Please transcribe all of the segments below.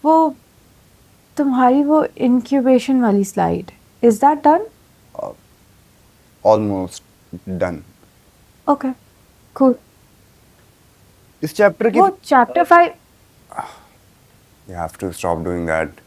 वो तुम्हारी वो इंक्यूबेशन वाली slide, is that done? Almost done. Okay cool. इस चैप्टर की वो chapter 5. You have to stop doing that.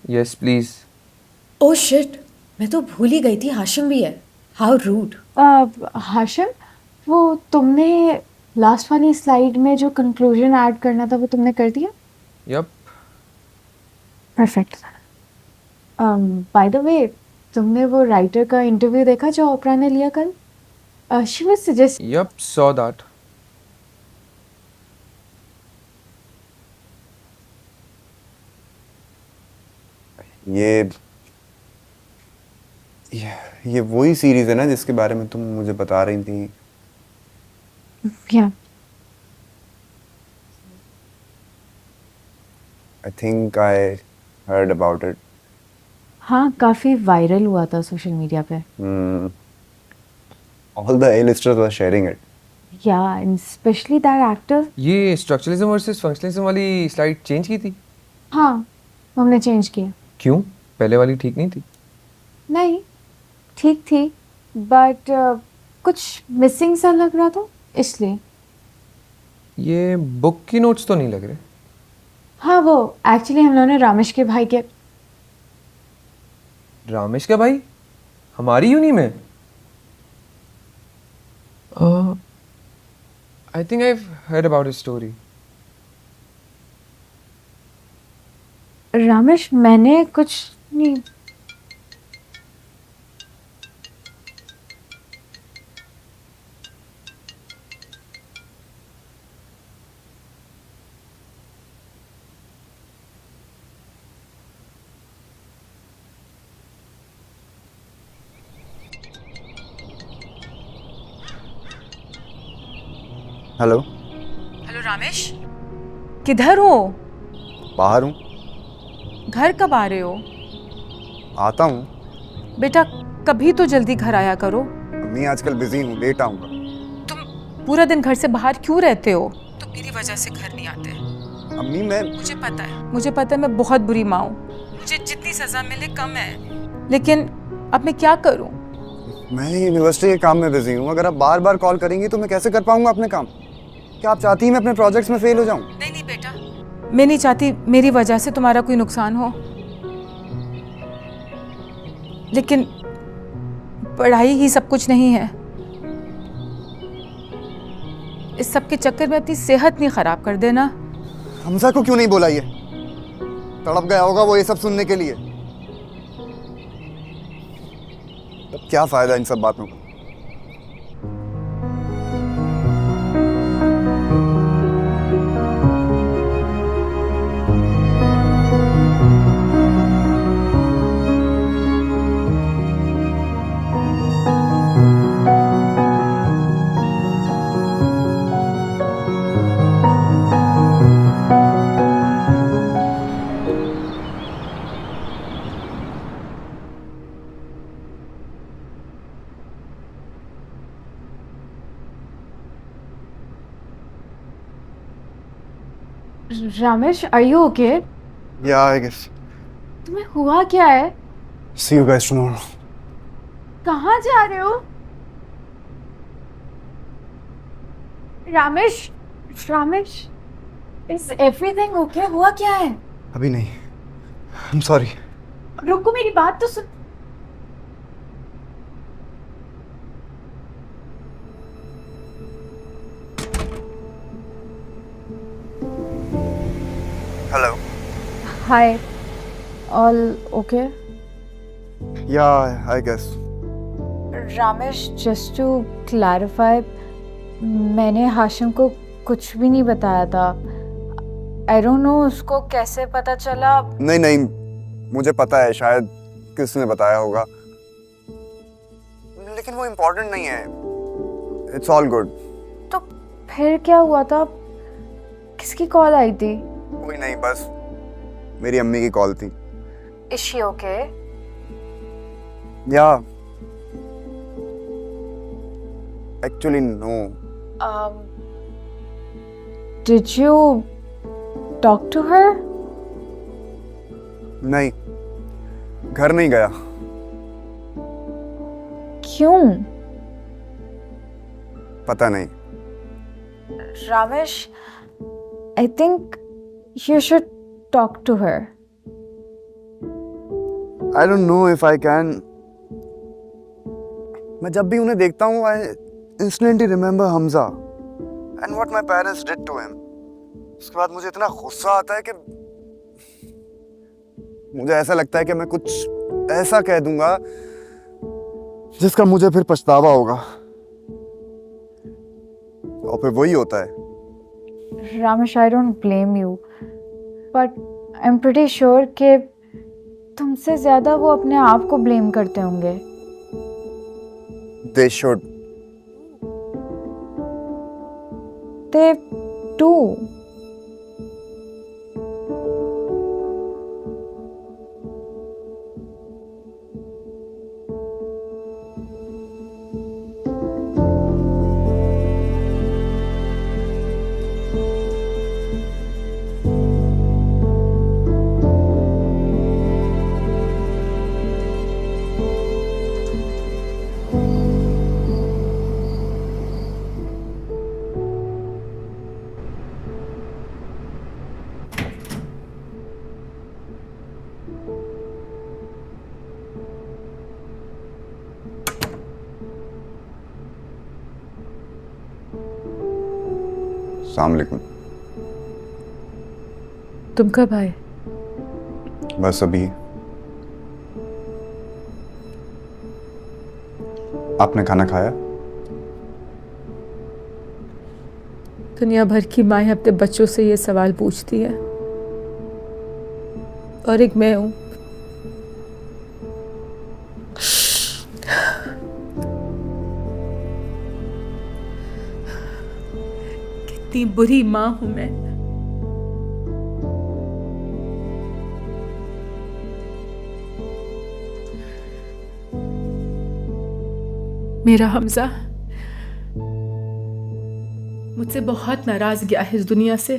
Yes please. Oh shit, मैं तो भूल ही गई थी हाशिम भी है. How rude. हाशिम, वो तुमने लास्ट वाली स्लाइड में जो कंक्लूजन ऐड करना था वो तुमने कर दिया? Yep. Perfect. By the way, तुमने वो राइटर का इंटरव्यू देखा जो ओपरा ने लिया कल? She was suggest. Yep, saw that. ये ये वही सीरीज है ना जिसके बारे में तुम मुझे बता रही थी. या I think I heard about it. हाँ, काफी वायरल हुआ था सोशल मीडिया पे. All the A-listers were sharing it. या एंड स्पेशली दैट एक्टर. ये स्ट्रक्चरलिज्म वर्सेस फंक्शनलिज्म वाली स्लाइड चेंज की थी. हाँ, हमने चेंज किया. क्यों? पहले वाली ठीक नहीं थी? नहीं, ठीक थी बट कुछ मिसिंग सा लग रहा था इसलिए. ये बुक की नोट्स तो नहीं लग रहे. हाँ, वो एक्चुअली हम लोगों ने रामेश के भाई के. रामेश का भाई हमारी यूनी में? I think I heard about his story. Ramesh, मैंने कुछ नहीं. हेलो. हेलो रामेश, किधर हो? बाहर हूँ. घर कब आ रहे हो? आता हूँ. बेटा कभी तो जल्दी घर आया करो. मैं आजकल बिजी हूँ, लेट आऊँगा. तुम पूरा दिन घर से बाहर क्यों रहते हो? तुम मेरी वजह से घर नहीं आते. अम्मी मैं मुझे पता है मैं बहुत बुरी माँ हूँ. मुझे जितनी सजा मिले कम है, लेकिन अब मैं क्या करूँ? यूनिवर्सिटी के काम में बिजी हूँ. अगर आप बार बार कॉल करेंगी तो मैं कैसे कर पाऊंगा अपने काम? क्या आप चाहती हैं मैं अपने प्रोजेक्ट्स में फेल हो जाऊं? नहीं बेटा, मैं नहीं चाहती मेरी वजह से तुम्हारा कोई नुकसान हो, लेकिन पढ़ाई ही सब कुछ नहीं है. इस सब के चक्कर में अपनी सेहत नहीं खराब कर देना. हमजा को क्यों नहीं बोला? ये तड़प गया होगा वो ये सब सुनने के लिए. अब क्या फायदा इन सब बातों का? Ramesh, are you okay? Yeah, I guess. तुम्हें हुआ क्या है? See you guys tomorrow. कहाँ जा रहे हो? Ramesh, Ramesh, is everything okay? हुआ क्या है? अभी नहीं. I'm sorry. रुको, मेरी बात तो सुन. Hello. Hi, all okay? Yeah, I guess. Ramesh, just to clarify, मैंने हाशिम को कुछ भी नहीं बताया था. आई डोंट नो उसको कैसे पता चला. नहीं नहीं, मुझे पता है शायद किसने बताया होगा, लेकिन वो इम्पोर्टेंट नहीं है. It's all good. तो फिर क्या हुआ था? किसकी कॉल आई थी? कोई नहीं, बस मेरी अम्मी की कॉल थी. Is she okay? या actually no. Did you talk to her? नहीं, घर नहीं गया। क्यों? पता नहीं। Ramesh, I think you should talk to her. I don't know if I can. मैं जब भी उन्हें देखता हूँ, I instantly remember Hamza and what my parents did to him. उसके बाद मुझे इतना गुस्सा आता है कि मुझे ऐसा लगता है कि मैं कुछ ऐसा कह दूंगा जिसका मुझे फिर पछतावा होगा, और फिर वही होता है। Ramesh, I don't blame you, but I'm pretty sure कि तुमसे ज्यादा वो अपने आप को ब्लेम करते होंगे। They should. They do. अस्सलाम वालेकुम। तुम कब आए? बस अभी। आपने खाना खाया? दुनिया भर की माएं अपने बच्चों से ये सवाल पूछती है, और एक मैं हूं। कितनी बुरी मां हूं मैं। मेरा हमजा मुझसे बहुत नाराज गया है इस दुनिया से।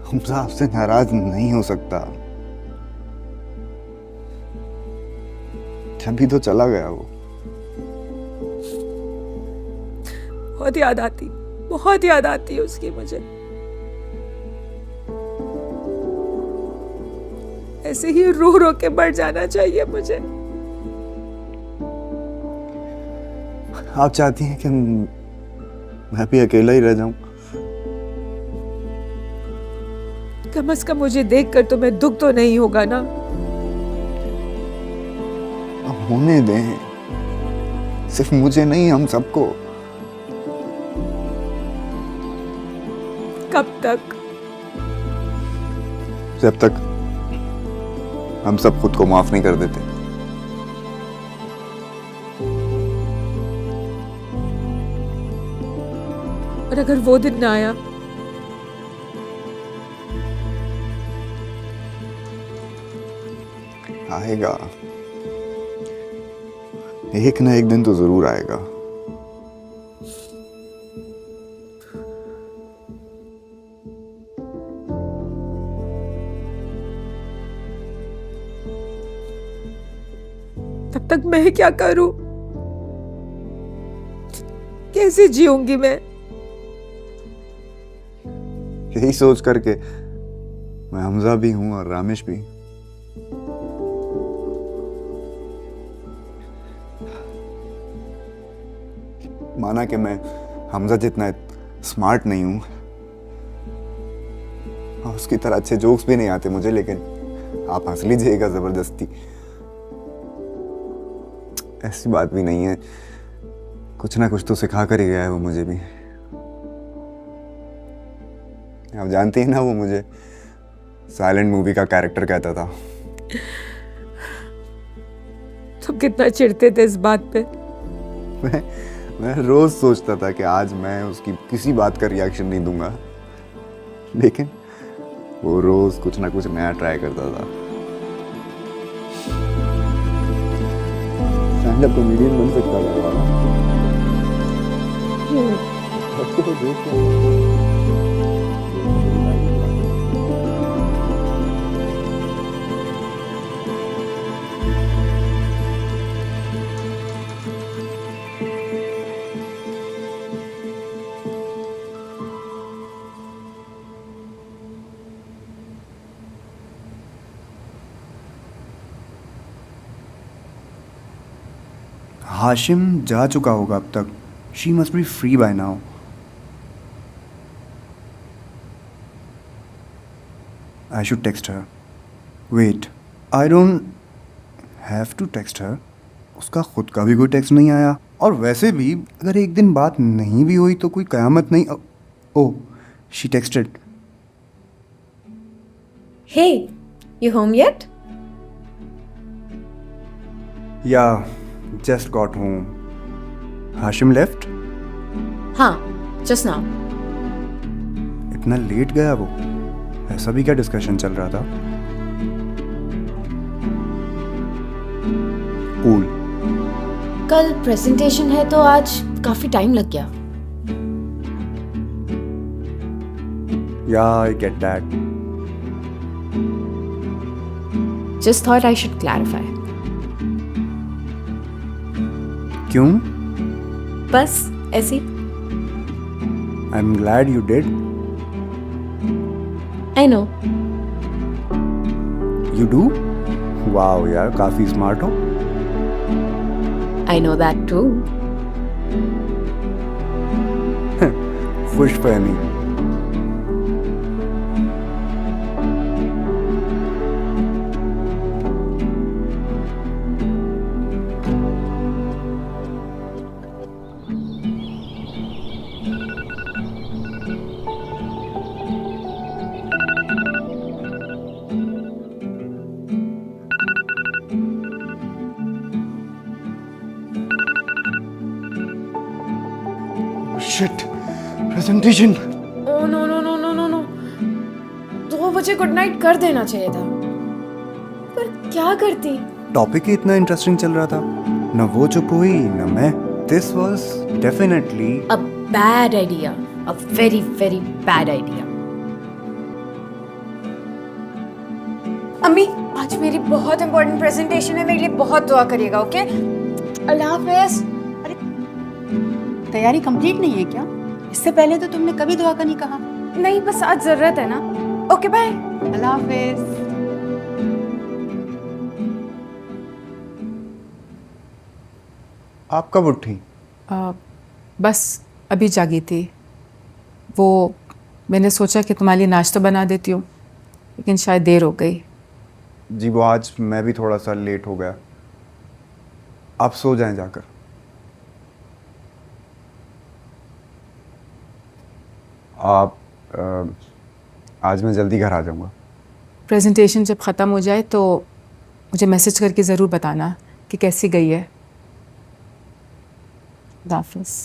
हमजा आपसे नाराज नहीं हो सकता, तभी तो चला गया वो। बहुत याद आती है उसकी मुझे। ऐसे ही रो रो के मर जाना चाहिए मुझे। आप चाहती हैं कि मैं भी अकेला ही रह जाऊं? कम से कम मुझे देखकर तुम्हें दुख तो नहीं होगा ना? अब होने दें, सिर्फ मुझे नहीं, हम सबको। कब तक? जब तक हम सब खुद को माफ नहीं कर देते। और अगर वो दिन ना आया? आएगा, एक ना एक दिन तो जरूर आएगा। तब तक मैं क्या करूं? कैसे जीऊंगी मैं? यही सोच करके मैं हमजा भी हूं और रामेश भी। माना कि मैं हमजा जितना स्मार्ट नहीं हूं और उसकी तरह अच्छे जोक्स भी नहीं आते मुझे, लेकिन आप हंस लीजिएगा जबरदस्ती। ऐसी बात भी नहीं है, कुछ ना कुछ तो सिखा कर ही गया है वो मुझे भी। आप जानती हैं ना, वो मुझे साइलेंट मूवी का कैरेक्टर कहता था। तुम कितना चिढ़ते थे इस बात पे। मैं रोज सोचता था कि आज मैं उसकी किसी बात का रिएक्शन नहीं दूंगा, लेकिन वो रोज कुछ ना कुछ नया ट्राई करता था। स्टैंड अप कॉमेडियन बन सकता है। सबको तो देख हाशिम जा चुका होगा अब तक। She must be free by now. I should text her. Wait, I don't have to text her. उसका खुद का भी कोई टेक्स्ट नहीं आया, और वैसे भी अगर एक दिन बात नहीं भी हुई तो कोई कयामत नहीं। Oh, she texted. Hey, you home yet? Yeah, just got home. Hashim left? हाँ, just now. इतना लेट गया वो? ऐसा भी क्या डिस्कशन चल रहा था? कूल। कल प्रेजेंटेशन है तो आज काफी टाइम लग गया। Yeah, I get that. Just thought I should clarify. क्यों? बस ऐसे ही। I'm glad you did. I know. You do? Wow यार, काफी स्मार्ट हो। I know that too. खुश फहमी। Shit, presentation. Oh no no no no no no. 2 बजे good night कर देना चाहिए था। पर क्या करती? टॉपिक ही इतना इंटरेस्टिंग चल रहा था, न वो चुप हुई न मैं। This was definitely A bad idea. A very very bad idea. अम्मी, आज मेरी बहुत इंपॉर्टेंट प्रेजेंटेशन है, मेरे लिए बहुत दुआ करिएगा, ओके? अल्लाह हाफिज़। तैयारी कंप्लीट नहीं है क्या? इससे पहले तो तुमने कभी दुआ का नहीं कहा। नहीं, बस आज ज़रूरत है ना। Okay, bye. अल्लाह हाफिज। आप कब उठी? बस अभी जागी थी। वो मैंने सोचा कि तुम्हारे लिए नाश्ता बना देती हूँ, लेकिन शायद देर हो गई। जी वो आज मैं भी थोड़ा सा लेट हो गया। आप सो जाएं जाकर। आप आज मैं जल्दी घर आ जाऊंगा। प्रेजेंटेशन जब ख़त्म हो जाए तो मुझे मैसेज करके ज़रूर बताना कि कैसी गई है। अल्लाह हाफिज़।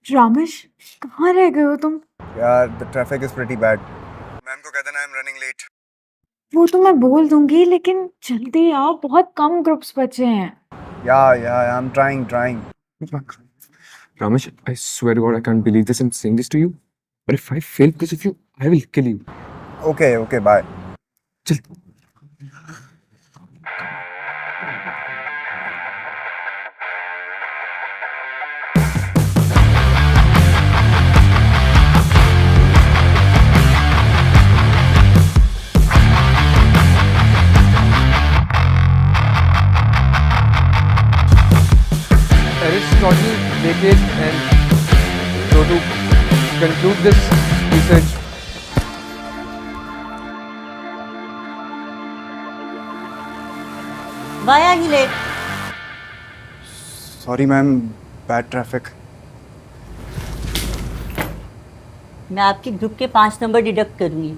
रामेश, कहाँ रह गए हो तुम? यार the traffic is pretty bad. Ma'am को कह देना आई एम रनिंग लेट। वो तो मैं बोल दूंगी, लेकिन जल्दी आओ, बहुत कम ग्रुप्स बचे हैं। या I am trying. Ramesh, I swear to God, I can't believe this. I'm saying this to you. But if I fail because of you, I will kill you. Okay bye. चल। Aristotle, Descartes, and so to conclude this research, Why are you late? Sorry ma'am, bad traffic. मैं आपके group के 5 नंबर deduct करूंगी।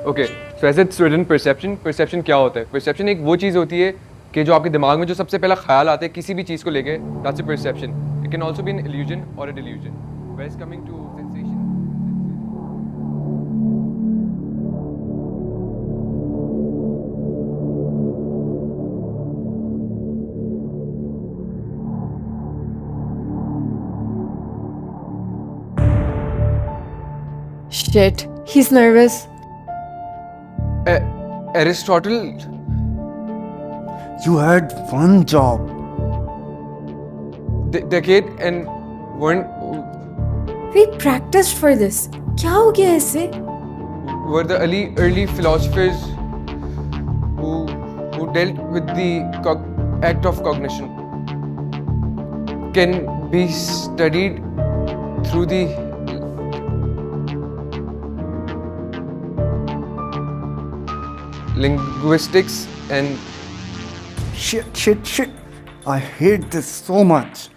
Okay so as it's written perception क्या होता है? Perception एक वो चीज़ होती है कि जो आपके दिमाग में जो सबसे पहला ख्याल आता है किसी भी चीज़ को लेके, that's a perception. It can also be an illusion और a delusion. Where is coming to sensation. Shit, he's nervous. Aristotle, You had one job. decade and weren't We practiced for this. क्या हो गया इससे? were the early philosophers who dealt with the act of cognition, can be studied through the linguistics and Shit. I hate this so much.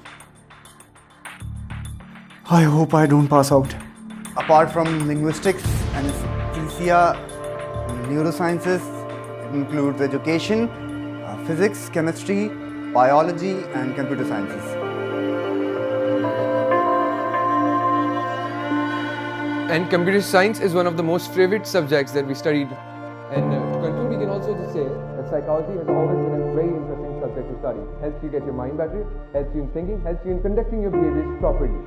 I hope I don't pass out. Apart from linguistics and anesthesia, neurosciences, it includes education, physics, chemistry, biology, and computer sciences. And computer science is one of the most favorite subjects that we studied. And to conclude, we can also just say that psychology has always been a very interesting subject to study. Helps you get your mind better, helps you in thinking, helps you in conducting your behaviors properly.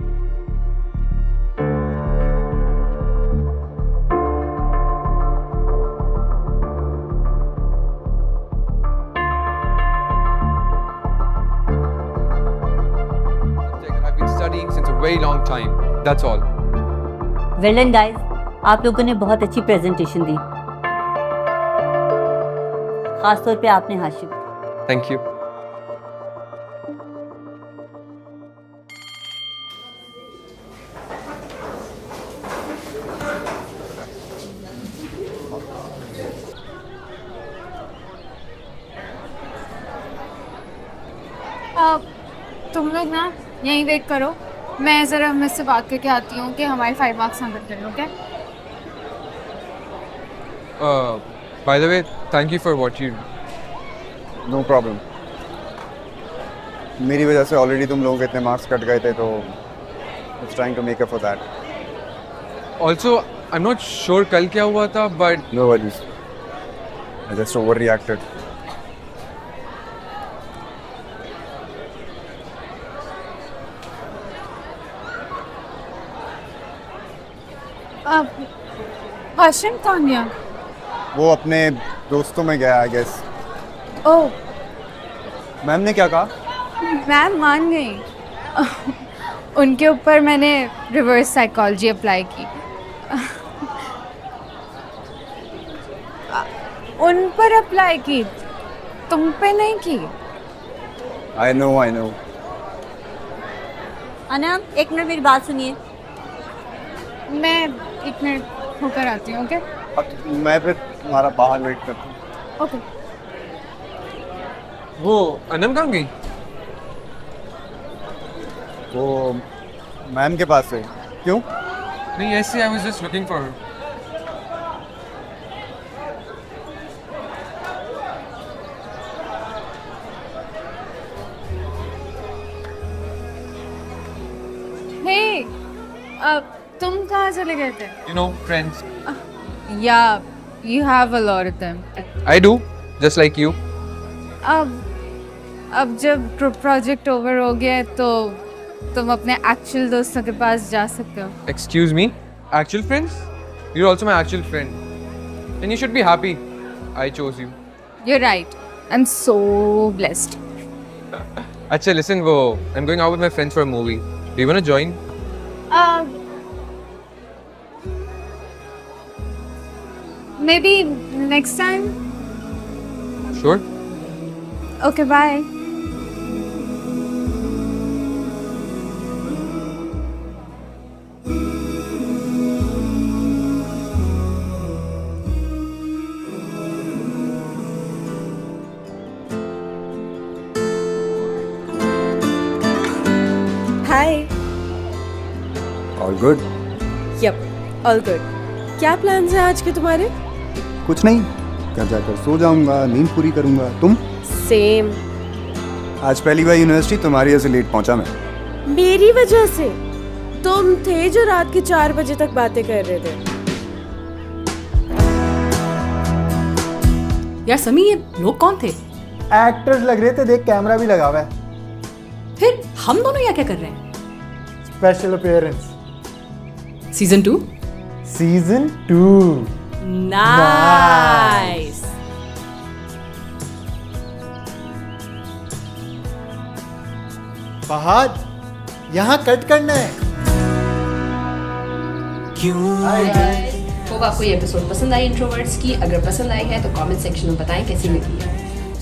Subject that I've been studying since a very long time. That's all. Well done guys, आप लोगों ने बहुत अच्छी presentation दी, खास तौर पे आपने Hashim. Thank you. तुम लोग ना यहीं वेट करो, मैं ज़रा मिस से बात करके आती हूँ कि हमारे 5 मार्क्स ना कट करें. Okay? By the way, thank you for what you. No problem. मेरी वजह से ऑलरेडी तुम लोगों के इतने मार्क्स कट गए थे, तो it's trying to make up for that. Also, I'm not sure कल क्या हुआ था, but No worries. I just overreacted. Hashim कौन गया? वो अपने दोस्तों में गया, आई गेस. ओह, मैम ने क्या कहा? मैम मान गई. उनके ऊपर मैंने रिवर्स साइकोलॉजी अप्लाई की. उन पर अप्लाई की, तुम पे नहीं की. I know. अना, एक मिनट मेरी बात सुनिए. मैं 1 मिनट होकर आती हूँ. ओके? मैं फिर तुम्हारा बाहर वेट करता हूँ. ओके. वो अनम कहाँ गई? वो मैम के पास है. क्यों? नहीं ऐसे I was just looking for her. हे, तुम कहाँ चले गए थे? You know, friends. Yeah, you have a lot of them. I do, just like you. अब जब ग्रुप प्रोजेक्ट ओवर हो गया है, तो तुम अपने एक्चुअल दोस्तों के पास जा सकते हो. Excuse me, actual friends? You're also my actual friend, and you should be happy. I chose you. You're right. I'm so blessed. अच्छा, listen, वो I'm going out with my friends for a movie. Do you wanna join? Maybe next time. Sure. Okay, bye. Hi. All good. Yep, all good. क्या plans हैं आज के तुम्हारे? कुछ नहीं, घर जाकर सो जाऊंगा, नींद पूरी करूंगा। तुम? सेम। आज पहली बार यूनिवर्सिटी तुम्हारी वजह से लेट पहुंचा मैं। मेरी वजह से? तुम थे जो रात के 4 बजे तक बातें कर रहे थे। यार समी, ये लोग कौन थे? एक्टर्स लग रहे थे, देख कैमरा भी लगा हुआ है। फिर हम दोनों यहाँ क्या कर रहे हैं? Special appearance season 2? Season 2। Nice. Fahad, यहाँ कट करना है। होप आपको ये एपिसोड पसंद आई इंट्रोवर्ट्स की। अगर पसंद आई है तो कमेंट सेक्शन में बताएं कैसी लगी है।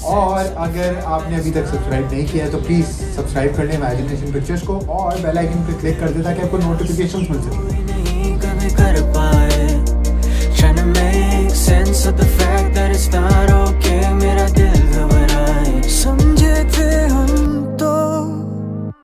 और अगर आपने अभी तक सब्सक्राइब नहीं किया है तो प्लीज सब्सक्राइब कर लें इमेजिनेशन पिक्चर्स को और बेल आइकन पे क्लिक कर दें ताकि आपको नोटिफिकेशंस मिल सके।